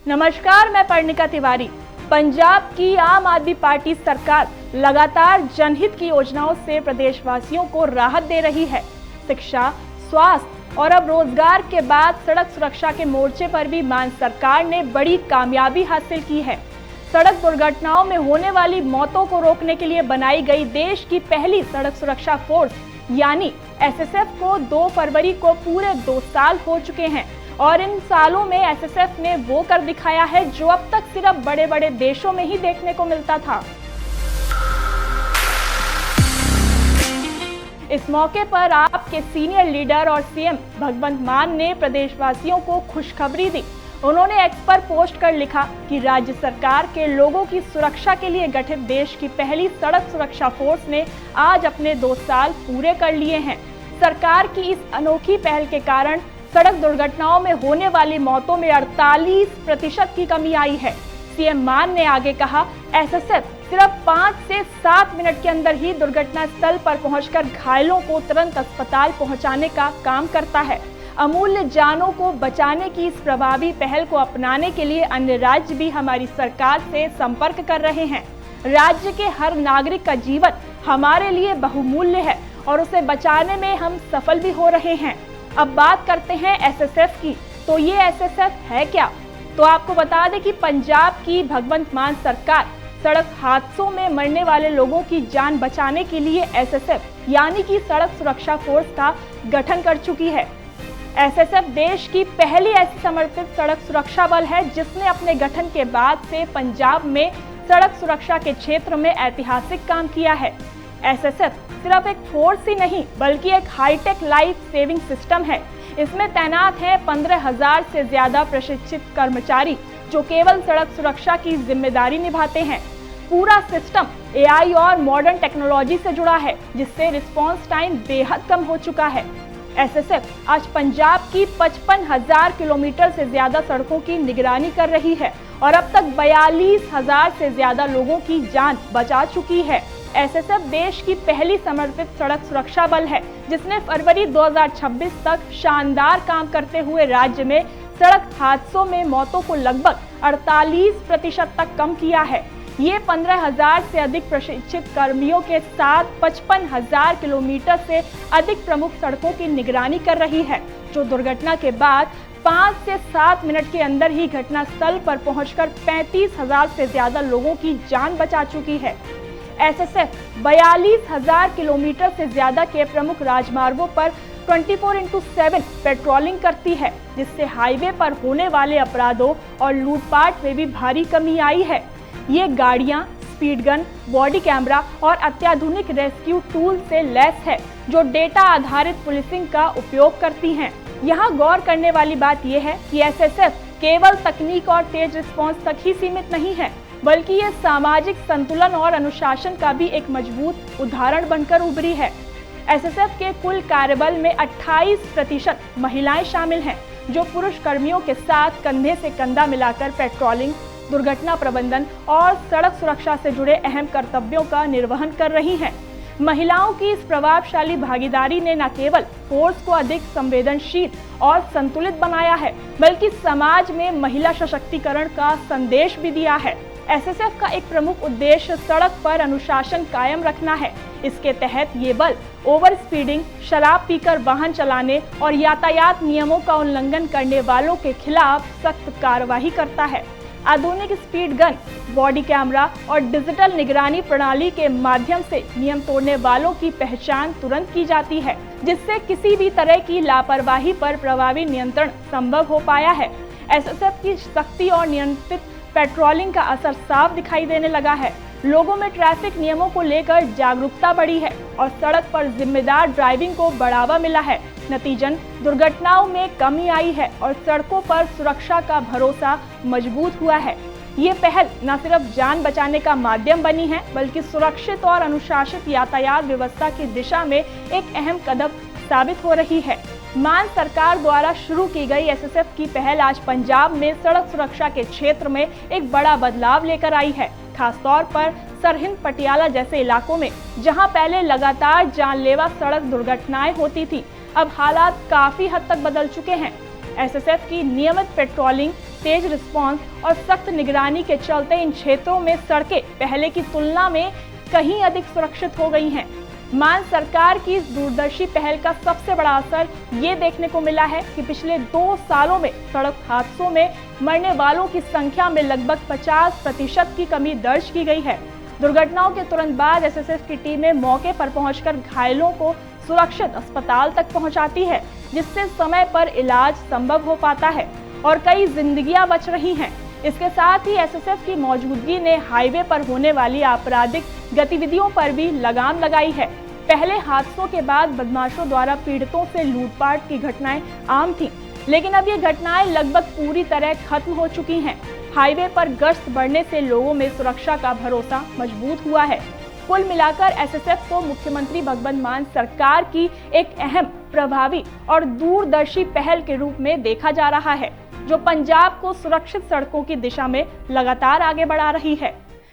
नमस्कार, मैं पर्णिका तिवारी। पंजाब की आम आदमी पार्टी सरकार लगातार जनहित की योजनाओं से प्रदेशवासियों को राहत दे रही है। शिक्षा, स्वास्थ्य और अब रोजगार के बाद सड़क सुरक्षा के मोर्चे पर भी मान सरकार ने बड़ी कामयाबी हासिल की है। सड़क दुर्घटनाओं में होने वाली मौतों को रोकने के लिए बनाई गई देश की पहली सड़क सुरक्षा फोर्स यानी एसएसएफ को 2 फरवरी को पूरे 2 साल हो चुके हैं और इन सालों में एसएसएफ ने वो कर दिखाया है जो अब तक सिर्फ बड़े बड़े देशों में ही देखने को मिलता था। इस मौके पर आपके सीनियर लीडर और सीएम भगवंत मान ने प्रदेशवासियों को खुशखबरी दी। उन्होंने एक्स पर पोस्ट कर लिखा कि राज्य सरकार के लोगों की सुरक्षा के लिए गठित देश की पहली सड़क सुरक्षा फोर्स ने आज अपने 2 साल पूरे कर लिए हैं। सरकार की इस अनोखी पहल के कारण सड़क दुर्घटनाओं में होने वाली मौतों में 48% की कमी आई है। सीएम मान ने आगे कहा, एसएसएफ सिर्फ 5 से 7 मिनट के अंदर ही दुर्घटना स्थल पर पहुंचकर घायलों को तुरंत अस्पताल पहुंचाने का काम करता है। अमूल्य जानों को बचाने की इस प्रभावी पहल को अपनाने के लिए अन्य राज्य भी हमारी सरकार से संपर्क कर रहे हैं। राज्य के हर नागरिक का जीवन हमारे लिए बहुमूल्य है और उसे बचाने में हम सफल भी हो रहे हैं। अब बात करते हैं एसएसएफ की। तो ये एसएसएफ है क्या? तो आपको बता दें कि पंजाब की भगवंत मान सरकार सड़क हादसों में मरने वाले लोगों की जान बचाने के लिए एसएसएफ यानी कि सड़क सुरक्षा फोर्स का गठन कर चुकी है। एसएसएफ देश की पहली ऐसी समर्पित सड़क सुरक्षा बल है जिसने अपने गठन के बाद से पंजाब में सड़क सुरक्षा के क्षेत्र में ऐतिहासिक काम किया है। एसएसएफ सिर्फ एक फोर्स ही नहीं बल्कि एक हाईटेक लाइफ सेविंग सिस्टम है। इसमें तैनात हैं 15,000 से ज्यादा प्रशिक्षित कर्मचारी जो केवल सड़क सुरक्षा की जिम्मेदारी निभाते हैं। पूरा सिस्टम एआई और मॉडर्न टेक्नोलॉजी से जुड़ा है जिससे रिस्पांस टाइम बेहद कम हो चुका है। एसएसएफ आज पंजाब की 55,000 किलोमीटर से ज्यादा सड़कों की निगरानी कर रही है और अब तक 42,000 से ज्यादा लोगों की जान बचा चुकी है। एसएसएफ देश की पहली समर्पित सड़क सुरक्षा बल है जिसने फरवरी 2026 तक शानदार काम करते हुए राज्य में सड़क हादसों में मौतों को लगभग 48% तक कम किया है। ये 15,000 से अधिक प्रशिक्षित कर्मियों के साथ 55,000 किलोमीटर से अधिक प्रमुख सड़कों की निगरानी कर रही है जो दुर्घटना के बाद 5 से 7 मिनट के अंदर ही घटना स्थल पर पहुंचकर 35,000 से ज्यादा लोगों की जान बचा चुकी है। एसएसएफ 42,000 किलोमीटर से ज्यादा के प्रमुख राजमार्गों पर 24/7 पेट्रोलिंग करती है जिससे हाईवे पर होने वाले अपराधों और लूटपाट में भी भारी कमी आई है। ये गाड़ियां स्पीड गन, बॉडी कैमरा और अत्याधुनिक रेस्क्यू टूल से लैस है जो डेटा आधारित पुलिसिंग का उपयोग करती हैं। यहाँ गौर करने वाली बात यह है कि एसएसएफ केवल तकनीक और तेज रिस्पांस तक ही सीमित नहीं है बल्कि ये सामाजिक संतुलन और अनुशासन का भी एक मजबूत उदाहरण बनकर उभरी है। एसएसएफ के कुल कार्यबल में 28% महिलाएं शामिल हैं जो पुरुष कर्मियों के साथ कंधे से कंधा मिलाकर पेट्रोलिंग, दुर्घटना प्रबंधन और सड़क सुरक्षा से जुड़े अहम कर्तव्यों का निर्वहन कर रही हैं। महिलाओं की इस प्रभावशाली भागीदारी ने न केवल फोर्स को अधिक संवेदनशील और संतुलित बनाया है बल्कि समाज में महिला सशक्तिकरण का संदेश भी दिया है। एसएसएफ का एक प्रमुख उद्देश्य सड़क पर अनुशासन कायम रखना है। इसके तहत ये बल ओवर स्पीडिंग, शराब पीकर वाहन चलाने और यातायात नियमों का उल्लंघन करने वालों के खिलाफ सख्त कार्रवाई करता है। आधुनिक स्पीड गन, बॉडी कैमरा और डिजिटल निगरानी प्रणाली के माध्यम से नियम तोड़ने वालों की पहचान तुरंत की जाती है जिससे किसी भी तरह की लापरवाही पर प्रभावी नियंत्रण संभव हो पाया है। एसएसएफ की सख्ती और नियंत्रित पेट्रोलिंग का असर साफ दिखाई देने लगा है। लोगों में ट्रैफिक नियमों को लेकर जागरूकता बढ़ी है और सड़क पर जिम्मेदार ड्राइविंग को बढ़ावा मिला है। नतीजन दुर्घटनाओं में कमी आई है और सड़कों पर सुरक्षा का भरोसा मजबूत हुआ है। ये पहल न सिर्फ जान बचाने का माध्यम बनी है बल्कि सुरक्षित और अनुशासित यातायात व्यवस्था की दिशा में एक अहम कदम साबित हो रही है। मान सरकार द्वारा शुरू की गई एसएसएफ की पहल आज पंजाब में सड़क सुरक्षा के क्षेत्र में एक बड़ा बदलाव लेकर आई है। खासतौर पर सरहिंद, पटियाला जैसे इलाकों में जहां पहले लगातार जानलेवा सड़क दुर्घटनाएं होती थी, अब हालात काफी हद तक बदल चुके हैं। एसएसएफ की नियमित पेट्रोलिंग, तेज रिस्पांस और सख्त निगरानी के चलते इन क्षेत्रों में सड़कें पहले की तुलना में कहीं अधिक सुरक्षित हो गई हैं। मान सरकार की इस दूरदर्शी पहल का सबसे बड़ा असर ये देखने को मिला है कि पिछले 2 सालों में सड़क हादसों में मरने वालों की संख्या में लगभग 50% की कमी दर्ज की गई है। दुर्घटनाओं के तुरंत बाद एसएसएफ की टीमें मौके पर पहुंचकर घायलों को सुरक्षित अस्पताल तक पहुंचाती है, जिससे समय पर इलाज संभव हो पाता है और कई जिंदगियां बच रही हैं। इसके साथ ही एसएसएफ की मौजूदगी ने हाईवे पर होने वाली आपराधिक गतिविधियों पर भी लगाम लगाई है। पहले हादसों के बाद बदमाशों द्वारा पीड़ितों से लूटपाट की घटनाएं आम थीं, लेकिन अब ये घटनाएं लगभग पूरी तरह खत्म हो चुकी हैं। हाईवे पर गश्त बढ़ने से लोगों में सुरक्षा का भरोसा मजबूत हुआ है। कुल मिलाकर एसएसएफ को मुख्यमंत्री भगवंत मान सरकार की एक अहम, प्रभावी और दूरदर्शी पहल के रूप में देखा जा रहा है, जो पंजाब को सुरक्षित सड़कों की दिशा में लगातार आगे बढ़ा रही है।